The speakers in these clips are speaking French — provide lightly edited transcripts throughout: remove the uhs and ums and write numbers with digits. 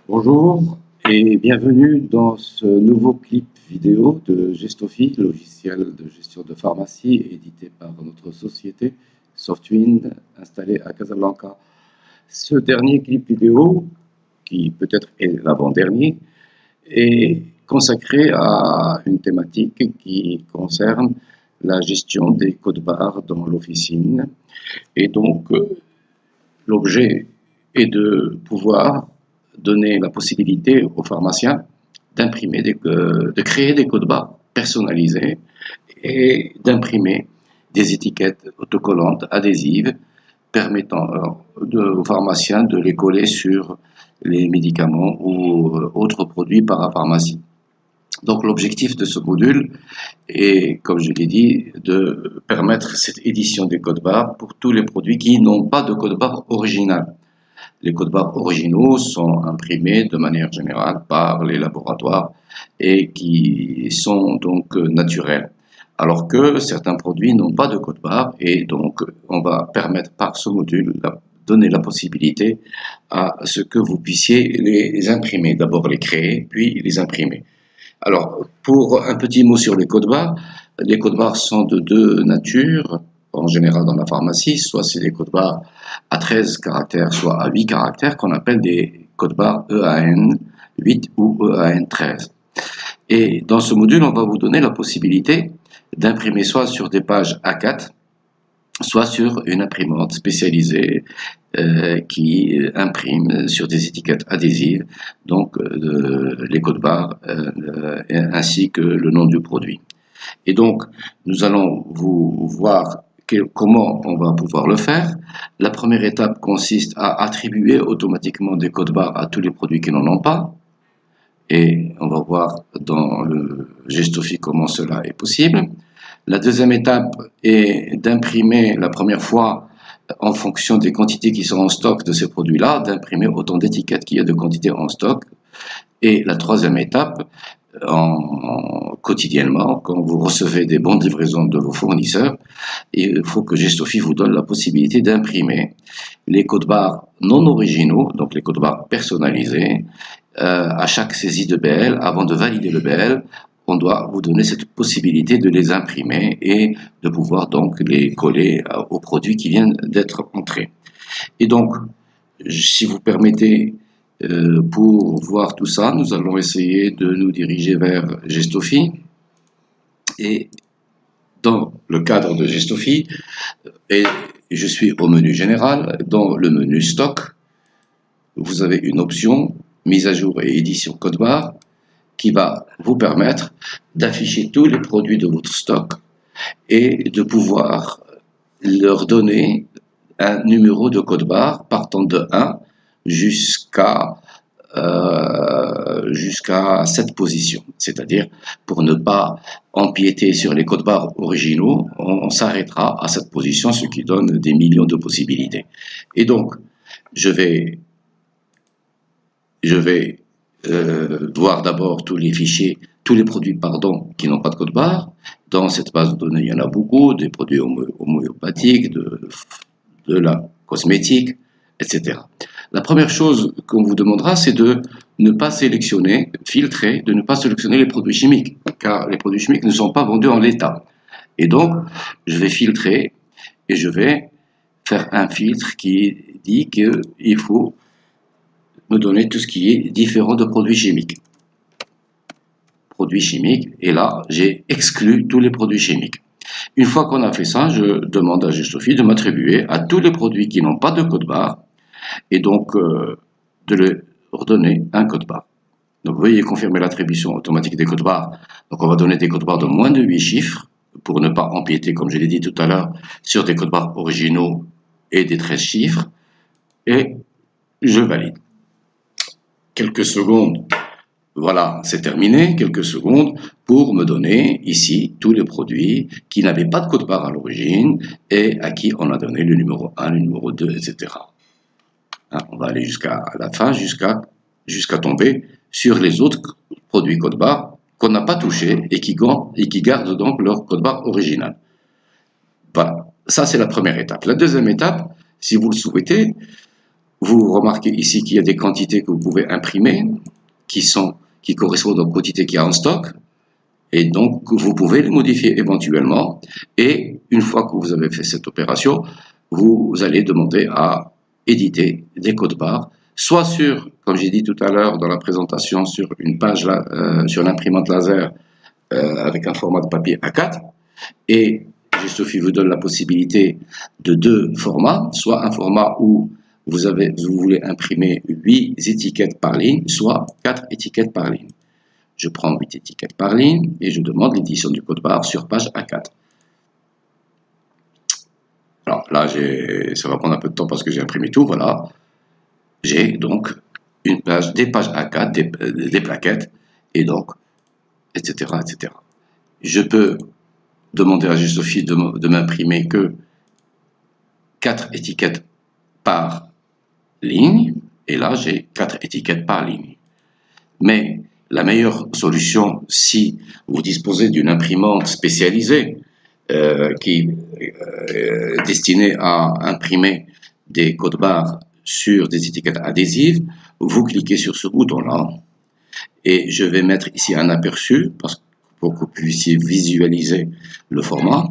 Bonjour et bienvenue dans ce nouveau clip vidéo de Gestofi, logiciel de gestion de pharmacie édité par notre société Softwin installée à Casablanca. Ce dernier clip vidéo, qui peut-être est l'avant-dernier, est consacré à une thématique qui concerne la gestion des codes-barres dans l'officine. Et donc, l'objet est de pouvoir donner la possibilité aux pharmaciens d'imprimer, de créer des codes-barres personnalisés et d'imprimer des étiquettes autocollantes adhésives permettant aux pharmaciens de les coller sur les médicaments ou autres produits parapharmacie. Donc l'objectif de ce module est, comme je l'ai dit, de permettre cette édition des codes-barres pour tous les produits qui n'ont pas de code-barre original. Les codes-barres originaux sont imprimés de manière générale par les laboratoires et qui sont donc naturels. Alors que certains produits n'ont pas de code-barre et donc on va permettre par ce module donner la possibilité à ce que vous puissiez les imprimer. D'abord les créer, puis les imprimer. Alors, pour un petit mot sur les codes-barres sont de deux natures, en général dans la pharmacie, soit c'est des codes-barres à 13 caractères, soit à 8 caractères, qu'on appelle des codes-barres EAN 8 ou EAN 13. Et dans ce module, on va vous donner la possibilité d'imprimer soit sur des pages A4, soit sur une imprimante spécialisée qui imprime sur des étiquettes adhésives, donc les codes-barres ainsi que le nom du produit. Et donc, nous allons vous voir comment on va pouvoir le faire. La première étape consiste à attribuer automatiquement des codes-barres à tous les produits qui n'en ont pas. Et on va voir dans le Gestofi comment cela est possible. La deuxième étape est d'imprimer la première fois, en fonction des quantités qui sont en stock de ces produits-là, d'imprimer autant d'étiquettes qu'il y a de quantités en stock. Et la troisième étape, quotidiennement, quand vous recevez des bons de livraison de vos fournisseurs, il faut que Gestofi vous donne la possibilité d'imprimer les codes-barres non originaux, donc les codes-barres personnalisés, à chaque saisie de BL. Avant de valider le BL, on doit vous donner cette possibilité de les imprimer et de pouvoir donc les coller aux produits qui viennent d'être entrés. Et donc, si vous permettez, pour voir tout ça, nous allons essayer de nous diriger vers Gestofi. Et dans le cadre de Gestofi, et je suis au menu général, dans le menu stock, vous avez une option mise à jour et édition code-barre qui va vous permettre d'afficher tous les produits de votre stock et de pouvoir leur donner un numéro de code-barre partant de 1 jusqu'à cette position. C'est-à-dire, pour ne pas empiéter sur les codes-barres originaux, on s'arrêtera à cette position, ce qui donne des millions de possibilités. Et donc, je vais voir d'abord tous les fichiers, tous les produits, qui n'ont pas de code-barre. Dans cette base de données, il y en a beaucoup, des produits homéopathiques, de la cosmétique, etc. La première chose qu'on vous demandera, c'est de ne pas sélectionner, filtrer, de ne pas sélectionner les produits chimiques, car les produits chimiques ne sont pas vendus en l'état. Et donc, je vais filtrer et je vais faire un filtre qui dit qu'il faut me donner tout ce qui est différent de produits chimiques. Produits chimiques, et là, j'ai exclu tous les produits chimiques. Une fois qu'on a fait ça, je demande à Gestofi de m'attribuer à tous les produits qui n'ont pas de code-barre, et donc de leur donner un code-barre. Donc vous voyez, confirmer l'attribution automatique des codes-barres. Donc on va donner des codes-barres de moins de 8 chiffres, pour ne pas empiéter, comme je l'ai dit tout à l'heure, sur des codes-barres originaux et des 13 chiffres, et je valide. Quelques secondes, voilà, c'est terminé, quelques secondes pour me donner ici tous les produits qui n'avaient pas de code-barre à l'origine et à qui on a donné le numéro 1, le numéro 2, etc. Hein, on va aller jusqu'à la fin, jusqu'à tomber sur les autres produits code-barre qu'on n'a pas touchés et qui gardent donc leur code-barre original. Voilà, ça c'est la première étape. La deuxième étape, si vous le souhaitez, Vous remarquez ici qu'il y a des quantités que vous pouvez imprimer qui correspondent aux quantités qu'il y a en stock. Et donc, vous pouvez les modifier éventuellement. Et une fois que vous avez fait cette opération, vous allez demander à éditer des codes barres, soit sur, comme j'ai dit tout à l'heure dans la présentation, sur une page, sur l'imprimante laser avec un format de papier A4. Et Gestofi vous donne la possibilité de deux formats, soit un format où vous voulez imprimer 8 étiquettes par ligne, soit 4 étiquettes par ligne. Je prends 8 étiquettes par ligne et je demande l'édition du code barre sur page A4. Alors là, ça va prendre un peu de temps parce que j'ai imprimé tout, voilà. J'ai donc des pages A4, des plaquettes, et donc, etc., etc. Je peux demander à Gestofi de m'imprimer que 4 étiquettes par ligne, et là, j'ai 4 étiquettes par ligne. Mais la meilleure solution, si vous disposez d'une imprimante spécialisée qui est destinée à imprimer des codes barres sur des étiquettes adhésives, vous cliquez sur ce bouton-là et je vais mettre ici un aperçu pour que vous puissiez visualiser le format.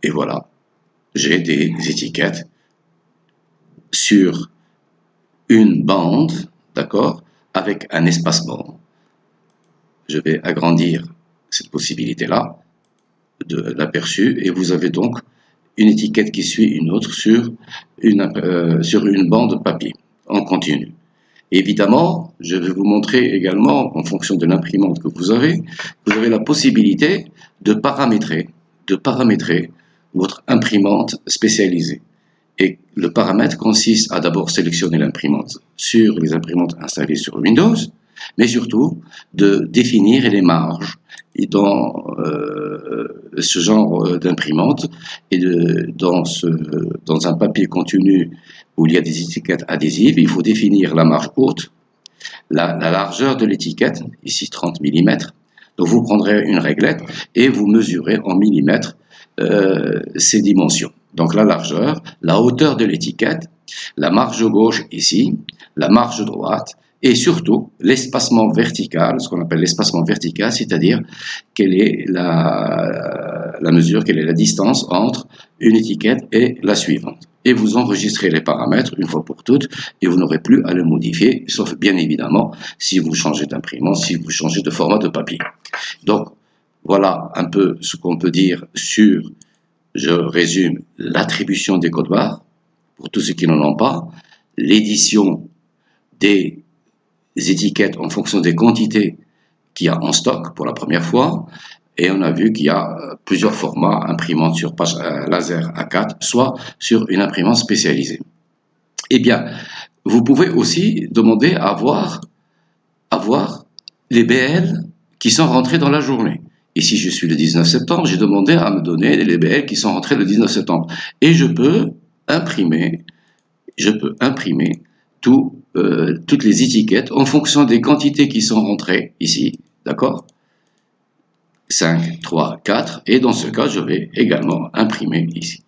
Et voilà, j'ai des étiquettes sur une bande, d'accord, avec un espacement. Je vais agrandir cette possibilité-là de l'aperçu et vous avez donc une étiquette qui suit une autre sur une bande de papier en continu. Évidemment, je vais vous montrer également, en fonction de l'imprimante que vous avez la possibilité de paramétrer votre imprimante spécialisée. Et le paramètre consiste à d'abord sélectionner l'imprimante sur les imprimantes installées sur Windows, mais surtout de définir les marges dans ce genre d'imprimante et dans un papier continu où il y a des étiquettes adhésives, il faut définir la marge haute, la largeur de l'étiquette, ici 30 mm. Donc vous prendrez une réglette et vous mesurez en millimètres ces dimensions. Donc la largeur, la hauteur de l'étiquette, la marge gauche ici, la marge droite et surtout l'espacement vertical, ce qu'on appelle l'espacement vertical, c'est-à-dire quelle est la mesure, quelle est la distance entre une étiquette et la suivante. Et vous enregistrez les paramètres une fois pour toutes et vous n'aurez plus à les modifier, sauf bien évidemment si vous changez d'imprimante, si vous changez de format de papier. Donc voilà un peu ce qu'on peut dire sur, je résume, l'attribution des codes barres, pour tous ceux qui n'en ont pas, l'édition des étiquettes en fonction des quantités qu'il y a en stock pour la première fois, et on a vu qu'il y a plusieurs formats imprimantes sur page laser A4, soit sur une imprimante spécialisée. Eh bien, vous pouvez aussi demander à avoir les BL qui sont rentrés dans la journée. Ici, je suis le 19 septembre, j'ai demandé à me donner les BL qui sont rentrés le 19 septembre. Et je peux imprimer toutes les étiquettes en fonction des quantités qui sont rentrées ici, d'accord ? 5, 3, 4, et dans ce cas, je vais également imprimer ici.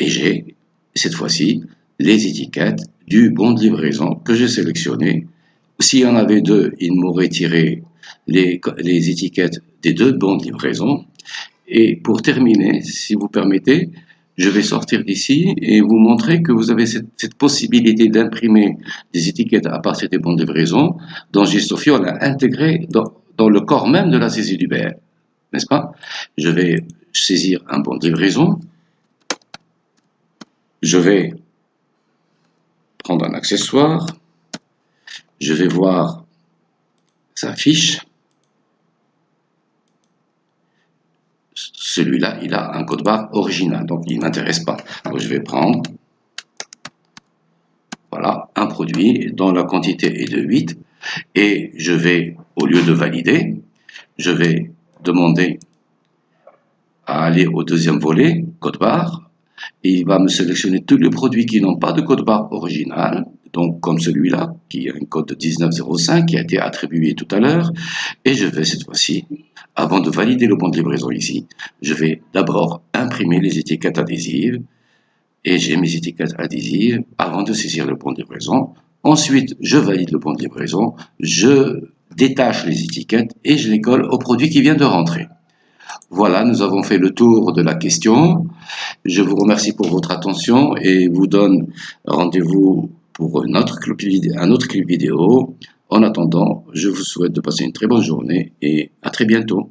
Et j'ai, cette fois-ci, les étiquettes du bon de livraison que j'ai sélectionné. S'il y en avait deux, il m'aurait tiré les étiquettes des deux bons de livraison. Et pour terminer, si vous permettez, je vais sortir d'ici et vous montrer que vous avez cette possibilité d'imprimer des étiquettes à partir des bons de livraison. Dans Gestofi, on l'a intégré dans le corps même de la saisie du BL, n'est-ce pas? Je vais saisir un bon de livraison. Je vais prendre un accessoire. Je vais voir sa fiche. Celui-là, il a un code barre original, donc il ne m'intéresse pas. Donc je vais prendre, voilà, un produit dont la quantité est de 8, et je vais, au lieu de valider, je vais demander à aller au deuxième volet, code barre, et il va me sélectionner tous les produits qui n'ont pas de code barre original, donc comme celui-là, qui a un code 1905 qui a été attribué tout à l'heure, et je vais cette fois-ci, avant de valider le bon de livraison ici, je vais d'abord imprimer les étiquettes adhésives, et j'ai mes étiquettes adhésives avant de saisir le bon de livraison. Ensuite, je valide le bon de livraison, je détache les étiquettes et je les colle au produit qui vient de rentrer. Voilà, nous avons fait le tour de la question. Je vous remercie pour votre attention et vous donne rendez-vous pour un autre clip vidéo. En attendant, je vous souhaite de passer une très bonne journée et à très bientôt.